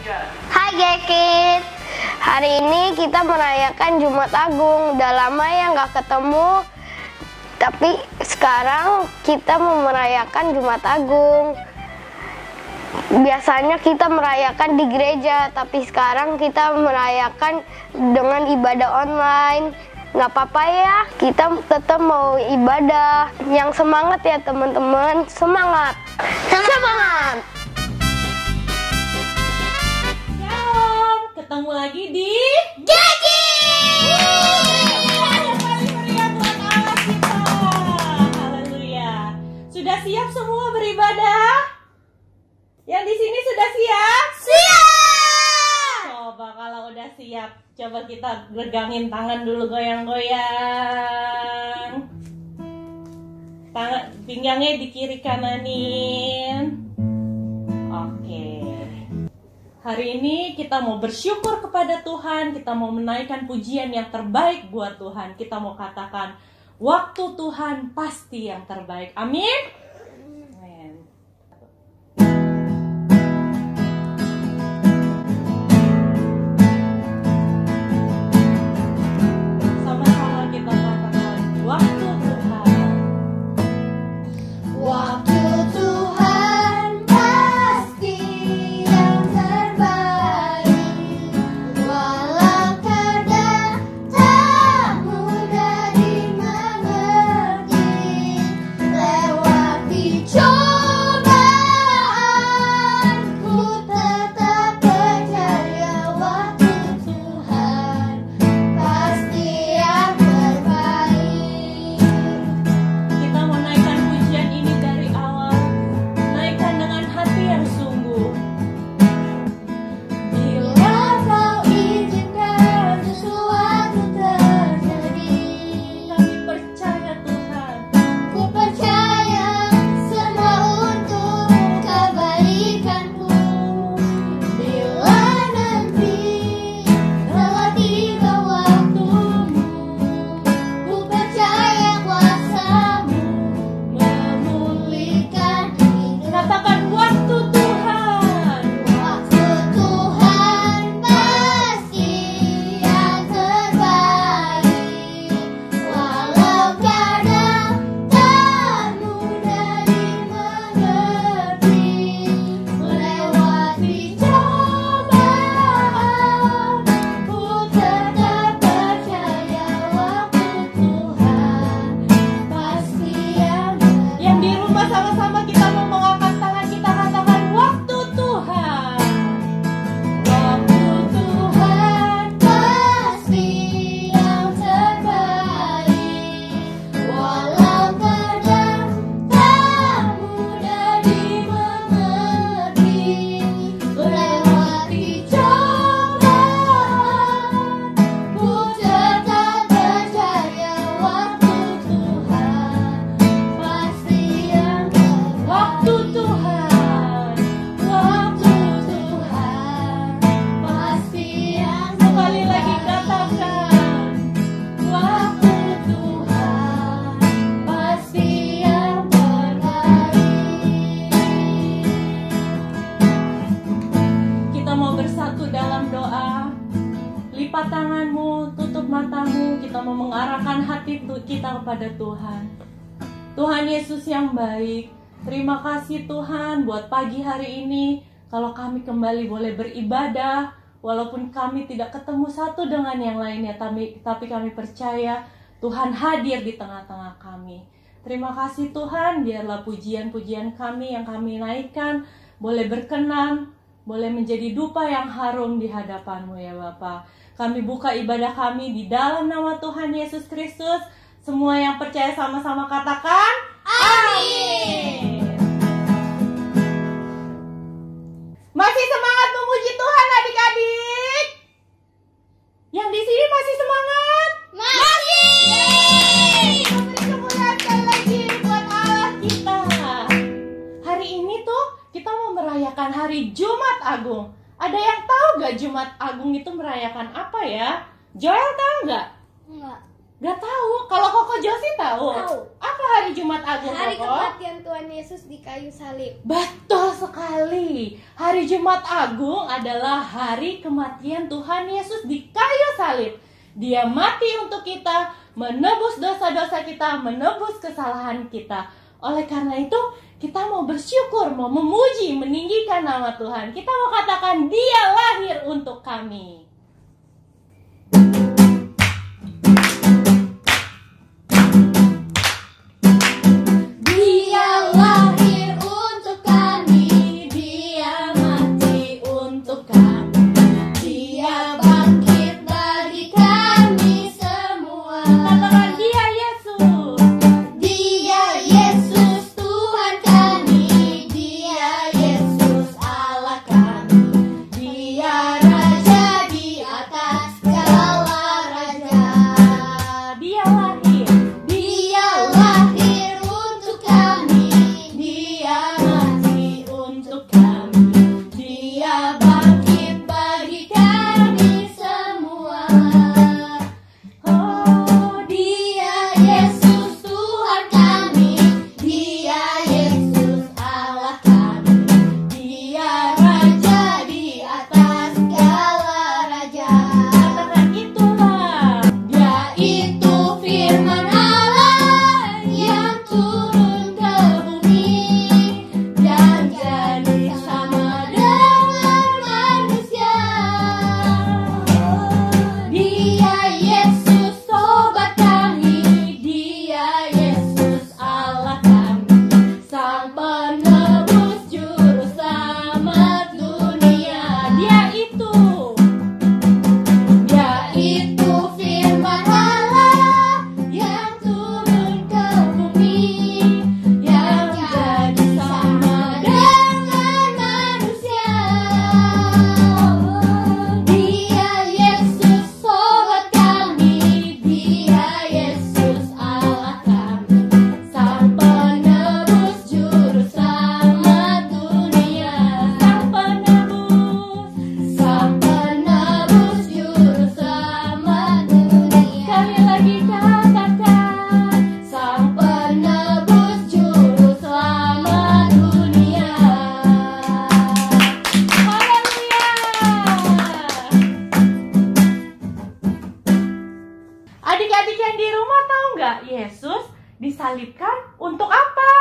Hai Gekit, hari ini kita merayakan Jumat Agung. Udah lama ya nggak ketemu, tapi sekarang kita mau merayakan Jumat Agung. Biasanya kita merayakan di gereja, tapi sekarang kita merayakan dengan ibadah online. Nggak apa-apa ya, kita tetap mau ibadah. Yang semangat ya teman-teman, semangat! Semangat! Shalom, ketemu lagi di Geki! Haleluya. Sudah siap semua beribadah? Yang di sini sudah siap? Siap! Coba kalau udah siap, coba kita regangin tangan dulu, goyang-goyang. Tangan pinggangnya di kiri kananin. Oke. Hari ini kita mau bersyukur kepada Tuhan, kita mau menaikkan pujian yang terbaik buat Tuhan. Kita mau katakan, waktu Tuhan pasti yang terbaik. Amin. Sama-sama kita katakan, waktu Tuhan. Waktu Tuhan pasti yang terbaik, walau kadang tak mudah dimengerti. Lewati cobaan, ku tetap percaya waktu Tuhan pasti yang terbaik. Kita mau naikkan pujian ini dari awal. Naikkan dengan hati yang sungguh. Bila kau izinkan sesuatu terjadi, Kami percaya Tuhan. ku percaya semua untuk kebaikanku. Bila nanti telah tiba waktumu, ku percaya kuasamu memulihkan hidup. Katakan waktu Tuhan. Waktu Tuhan pasti yang terbaik, walau kadang tak mudah dimengerti. Melewati cobaan, ku tetap percaya waktu Tuhan pasti yang terbaik. Yang di rumah sama-sama kita mau mengangkat tangan, kita katakan waktu Tuhan. Waktu Tuhan pasti yang terbaik, walau kadang tak mudah dimengerti. Melewati cobaan, ku tetap percaya waktu Tuhan pasti yang terbaik. Waktu Tuhan. Waktu Tuhan pasti yang Sekali lagi terbaik. katakan. Waktu Tuhan pasti yang terbaik. Kita mau bersatu dalam doa. Lipat tanganmu, tutup matamu. Kita mau mengarahkan hati kita kepada Tuhan. Tuhan Yesus yang baik, terima kasih Tuhan buat pagi hari ini. Kalau kami kembali boleh beribadah, walaupun kami tidak ketemu satu dengan yang lainnya, tapi kami percaya Tuhan hadir di tengah-tengah kami. Terima kasih Tuhan, biarlah pujian-pujian kami yang kami naikkan boleh berkenan, boleh menjadi dupa yang harum di hadapan-Mu ya Bapa. Kami buka ibadah kami di dalam nama Tuhan Yesus Kristus. Semua yang percaya sama-sama katakan amin. Masih semangat memuji Tuhan adik-adik? Yang di sini masih semangat? Masih. Kita beri kemuliaan sekali lagi buat Allah kita. Hari ini tuh kita mau merayakan hari Jumat Agung. Ada yang tahu gak Jumat Agung itu merayakan apa ya? Joel tahu gak? Enggak. Gak tahu. Kalau Koko Josi tahu? Tahu. Apa hari Jumat Agung, Hari Koko? kematian Tuhan Yesus di kayu salib. Betul sekali. Hari Jumat Agung adalah hari kematian Tuhan Yesus di kayu salib. Dia mati untuk kita, menebus dosa-dosa kita, menebus kesalahan kita. Oleh karena itu, kita mau bersyukur, mau memuji, meninggikan nama Tuhan. Kita mau katakan, Dia lahir untuk kami. Adik-adik yang di rumah tahu nggak Yesus disalibkan untuk apa?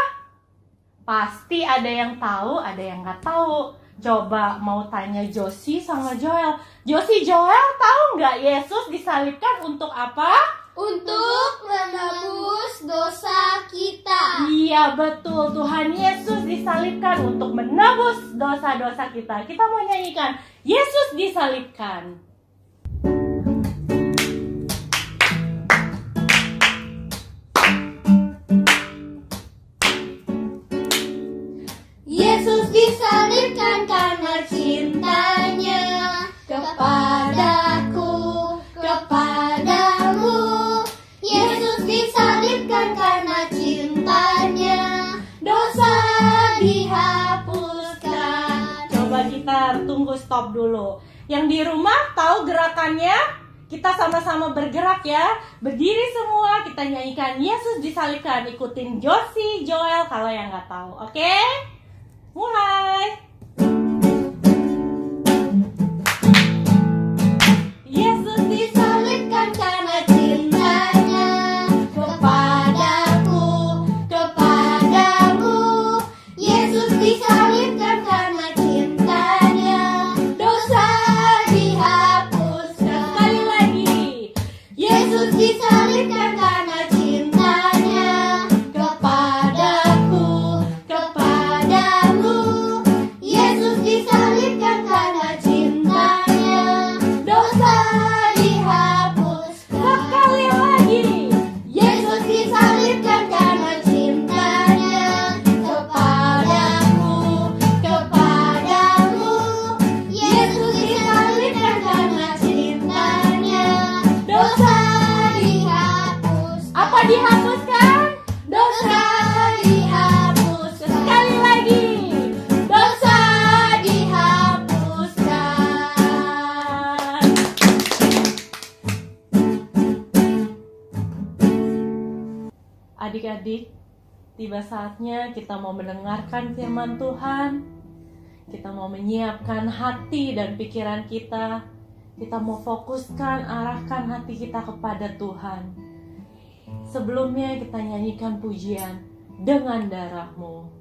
Pasti ada yang tahu, ada yang nggak tahu. Coba mau tanya Josi sama Joel. Josi, Joel, tahu nggak Yesus disalibkan untuk apa? Untuk menebus dosa kita. Iya betul, Tuhan Yesus disalibkan untuk menebus dosa-dosa kita. Kita mau nyanyikan Yesus disalibkan. Yesus disalibkan karena cintanya kepadaku, kepadamu. Yesus disalibkan karena cintanya, dosa dihapuskan. Coba kita tunggu stop dulu. Yang di rumah tahu gerakannya? Kita sama-sama bergerak ya. Berdiri semua, kita nyanyikan Yesus disalibkan. Ikutin Josi, Joel kalau yang nggak tahu. Oke? Mulai. Yesus disalibkan karena cintanya kepadaku, kepadamu. Yesus disalibkan karena cintanya, dosa dihapuskan. Sekali lagi. Yesus disalibkan karena cintanya kepadaku, kepadamu. Yesus disalibkan karena cintanya, dosa dihapuskan. Sekali lagi. Yesus disalibkan karena cintanya kepadaku, adik-adik, tiba saatnya kita mau mendengarkan firman Tuhan. Kita mau menyiapkan hati dan pikiran kita. Kita mau fokuskan, arahkan hati kita kepada Tuhan. Sebelumnya kita nyanyikan pujian Dengan Darah-Mu.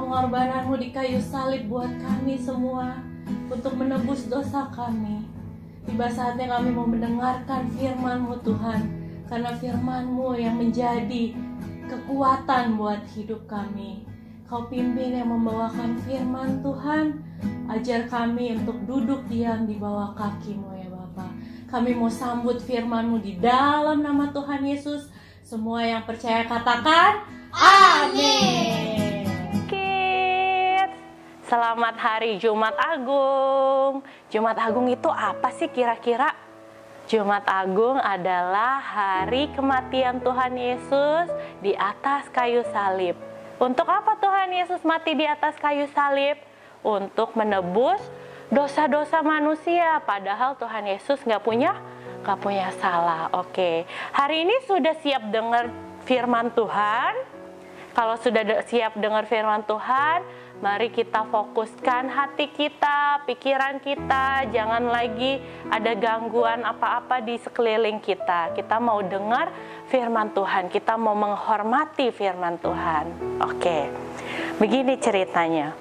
pengorbananmu di kayu salib buat kami semua, untuk menebus dosa kami. Tiba saatnya kami mau mendengarkan firman-Mu Tuhan, karena firman-Mu yang menjadi kekuatan buat hidup kami. Kau pimpin yang membawakan firman Tuhan, ajar kami untuk duduk diam di bawah kaki-Mu ya Bapa. Kami mau sambut firman-Mu di dalam nama Tuhan Yesus. Semua yang percaya katakan, amin. Kids, selamat hari Jumat Agung. Jumat Agung itu apa sih kira-kira? Jumat Agung adalah hari kematian Tuhan Yesus di atas kayu salib. Untuk apa Tuhan Yesus mati di atas kayu salib? Untuk menebus dosa-dosa manusia. Padahal Tuhan Yesus nggak punya salah. Oke, hari ini sudah siap dengar firman Tuhan? Kalau sudah siap dengar firman Tuhan, mari kita fokuskan hati kita, pikiran kita. Jangan lagi ada gangguan apa-apa di sekeliling kita. Kita mau dengar firman Tuhan, kita mau menghormati firman Tuhan. Oke, begini ceritanya.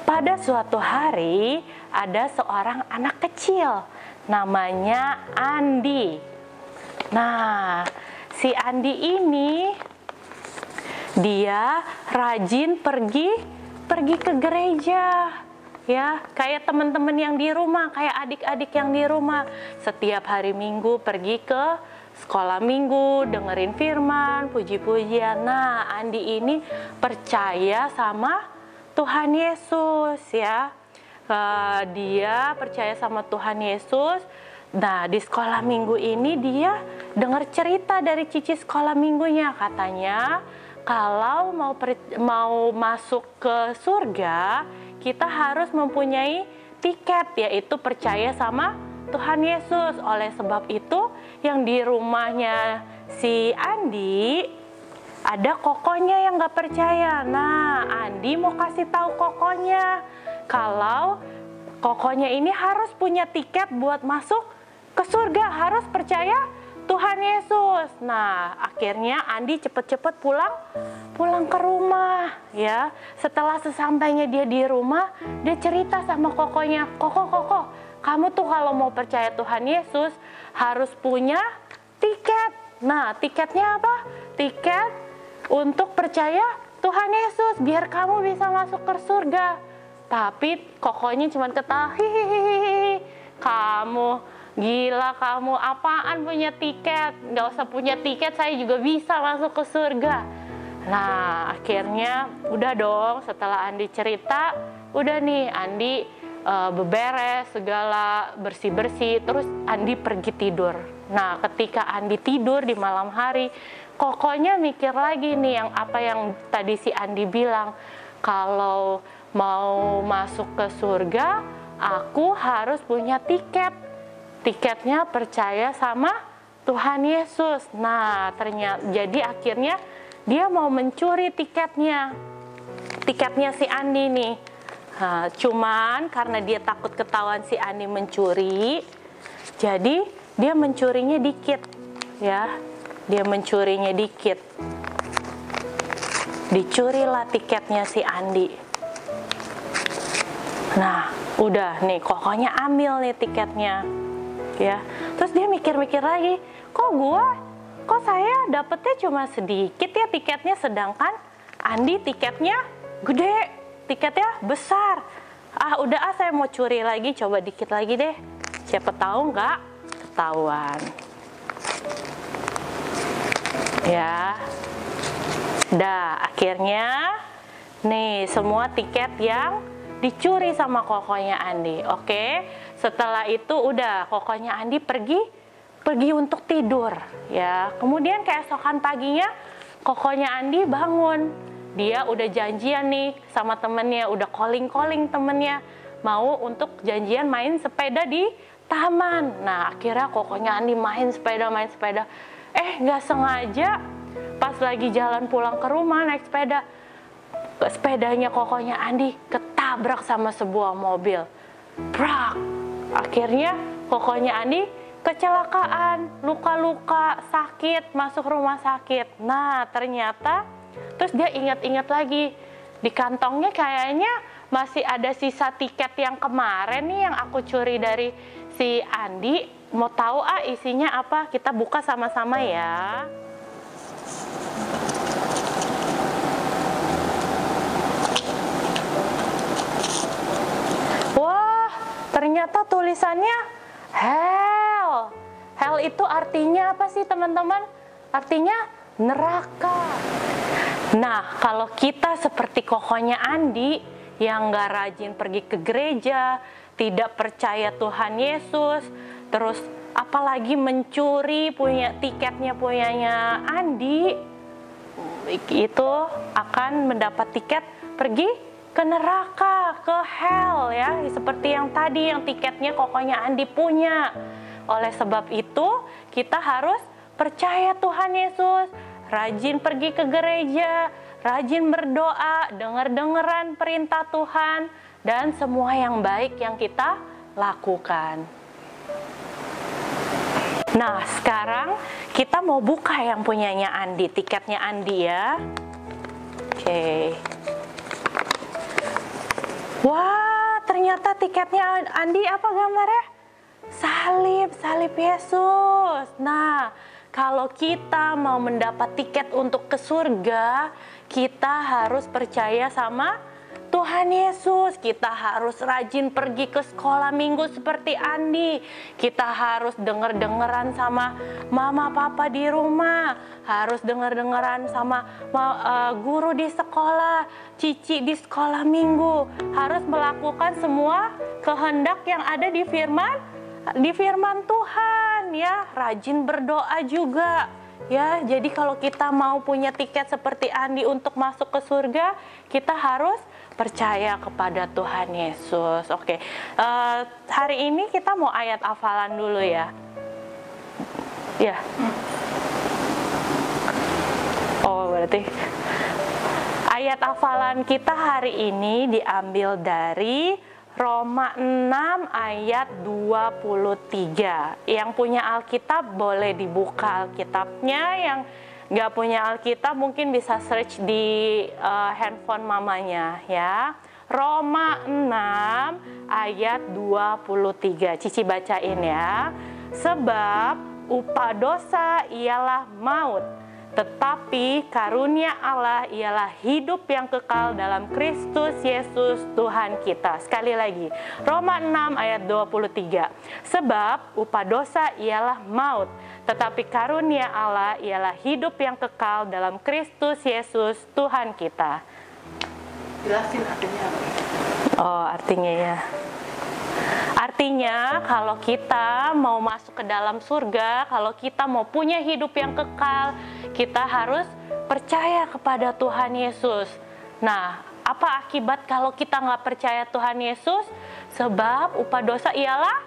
Pada suatu hari, ada seorang anak kecil, namanya Andi. Nah, si Andi ini dia rajin pergi ke gereja, ya, kayak teman-teman yang di rumah, kayak adik-adik yang di rumah. Setiap hari Minggu pergi ke sekolah Minggu, dengerin firman, puji-pujian. Nah, Andi ini percaya sama Tuhan Yesus, ya. Dia percaya sama Tuhan Yesus. Nah, di sekolah Minggu ini dia dengar cerita dari cici sekolah minggunya. Katanya kalau mau masuk ke surga, kita harus mempunyai tiket, yaitu percaya sama Tuhan Yesus. Oleh sebab itu, yang di rumahnya si Andi ada kokonya yang gak percaya. Nah, Andi mau kasih tahu kokonya kalau kokonya ini harus punya tiket buat masuk ke surga, harus percaya Tuhan Yesus. Nah, akhirnya Andi cepet-cepet pulang ke rumah, ya. Setelah sesampainya dia di rumah, dia cerita sama kokonya, Koko, kamu tuh kalau mau percaya Tuhan Yesus harus punya tiket. Nah, tiketnya apa? Tiket untuk percaya Tuhan Yesus, biar kamu bisa masuk ke surga. Tapi kokonya cuma ketawa, hihihi, kamu gila, kamu apaan punya tiket? Nggak usah punya tiket, saya juga bisa masuk ke surga. Nah, akhirnya udah dong, setelah Andi cerita, udah nih Andi beberes segala, bersih-bersih, terus Andi pergi tidur. Nah, ketika Andi tidur di malam hari, kokonya mikir lagi nih yang tadi si Andi bilang, kalau mau masuk ke surga, aku harus punya tiket. Tiketnya percaya sama Tuhan Yesus. Nah, ternyata jadi akhirnya dia mau mencuri tiketnya si Andi nih. Nah, cuman karena dia takut ketahuan si Andi mencuri, jadi dia mencurinya dikit, ya. Dia mencurinya dikit. Dicurilah tiketnya si Andi. Nah, udah nih, kokonya ambil nih tiketnya. Ya, terus dia mikir-mikir lagi, kok saya dapetnya cuma sedikit ya tiketnya, sedangkan Andi tiketnya gede, tiketnya besar. Udah saya mau curi lagi, coba dikit lagi deh, siapa tahu nggak ketahuan. Ya, akhirnya nih semua tiket yang dicuri sama kokonya Andi. Oke, setelah itu udah kokonya Andi pergi untuk tidur, ya. Kemudian keesokan paginya kokonya Andi bangun. Dia udah janjian nih sama temennya, udah calling temennya, mau untuk janjian main sepeda di taman. Nah, akhirnya kokonya Andi main sepeda. Nggak sengaja pas lagi jalan pulang ke rumah naik sepeda, sepedanya kokonya Andi ketabrak sama sebuah mobil. Brak! Akhirnya kokonya Andi kecelakaan, luka-luka, sakit, masuk rumah sakit. Nah, ternyata terus dia ingat-ingat lagi, di kantongnya kayaknya masih ada sisa tiket yang kemarin nih yang aku curi dari si Andi. Mau tahu isinya apa? Kita buka sama-sama ya. Wah, ternyata tulisannya hell. Hell itu artinya apa sih teman-teman? Artinya neraka. Nah, kalau kita seperti kokonya Andi yang gak rajin pergi ke gereja, tidak percaya Tuhan Yesus, terus apalagi mencuri punya tiketnya punyanya Andi, itu akan mendapat tiket pergi ke neraka, ke hell ya, seperti yang tadi yang tiketnya kokonya Andi punya. Oleh sebab itu, kita harus percaya Tuhan Yesus, rajin pergi ke gereja, rajin berdoa, dengar-dengaran perintah Tuhan, dan semua yang baik yang kita lakukan. Nah, sekarang kita mau buka yang punyanya Andi, tiketnya Andi ya. Oke. Wah, ternyata tiketnya Andi apa gambarnya? Salib Yesus. Nah, kalau kita mau mendapat tiket untuk ke surga, kita harus percaya sama Tuhan Yesus. Kita harus rajin pergi ke sekolah minggu seperti Andi. Kita harus denger-dengeran sama mama papa di rumah. Harus denger-dengeran sama guru di sekolah, cici di sekolah minggu. Harus melakukan semua kehendak yang ada di firman Tuhan ya, rajin berdoa juga ya. Jadi kalau kita mau punya tiket seperti Andi untuk masuk ke surga, kita harus percaya kepada Tuhan Yesus. Oke, hari ini kita mau ayat hafalan dulu ya. Ya. Oh, berarti ayat hafalan kita hari ini diambil dari Roma 6 ayat 23. Yang punya Alkitab boleh dibuka Alkitabnya, yang nggak punya Alkitab mungkin bisa search di handphone mamanya ya. Roma 6 ayat 23. Cici bacain ya. Sebab upah dosa ialah maut, tetapi karunia Allah ialah hidup yang kekal dalam Kristus Yesus Tuhan kita. Sekali lagi, Roma 6 ayat 23. Sebab upah dosa ialah maut, tetapi karunia Allah ialah hidup yang kekal dalam Kristus Yesus Tuhan kita. Jelasin artinya apa? Oh, artinya ya. Artinya kalau kita mau masuk ke dalam surga, kalau kita mau punya hidup yang kekal, kita harus percaya kepada Tuhan Yesus. Nah, apa akibat kalau kita nggak percaya Tuhan Yesus? Sebab upah dosa ialah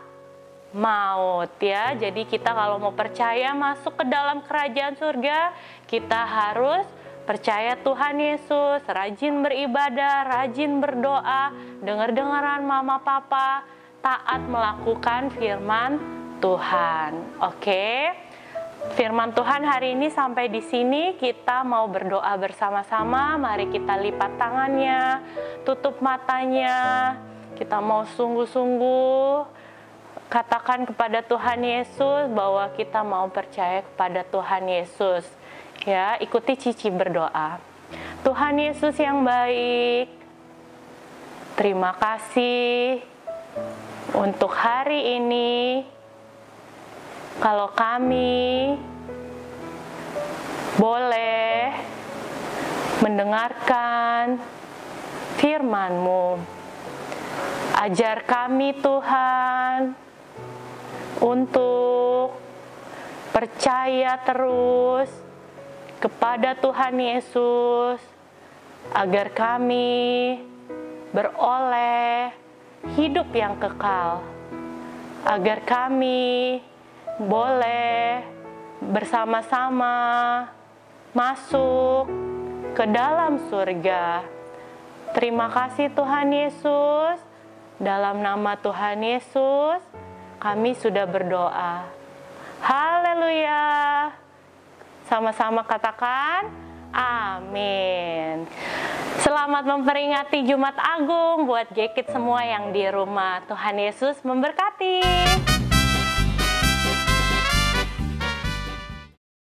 maut ya. Jadi kita kalau mau percaya masuk ke dalam kerajaan surga, kita harus percaya Tuhan Yesus, rajin beribadah, rajin berdoa, dengar-dengaran mama papa, taat melakukan firman Tuhan. Oke. Firman Tuhan hari ini sampai di sini, kita mau berdoa bersama-sama. Mari kita lipat tangannya, tutup matanya. Kita mau sungguh-sungguh katakan kepada Tuhan Yesus bahwa kita mau percaya kepada Tuhan Yesus. Ya, ikuti Cici berdoa. Tuhan Yesus yang baik, terima kasih untuk hari ini. Kalau kami boleh mendengarkan firman-Mu, ajar kami Tuhan untuk percaya terus kepada Tuhan Yesus, agar kami beroleh hidup yang kekal, agar kami boleh bersama-sama masuk ke dalam surga. Terima kasih Tuhan Yesus. Dalam nama Tuhan Yesus kami sudah berdoa. Haleluya. Sama-sama katakan Amin. Selamat memperingati Jumat Agung buat Gekit semua yang di rumah. Tuhan Yesus memberkati.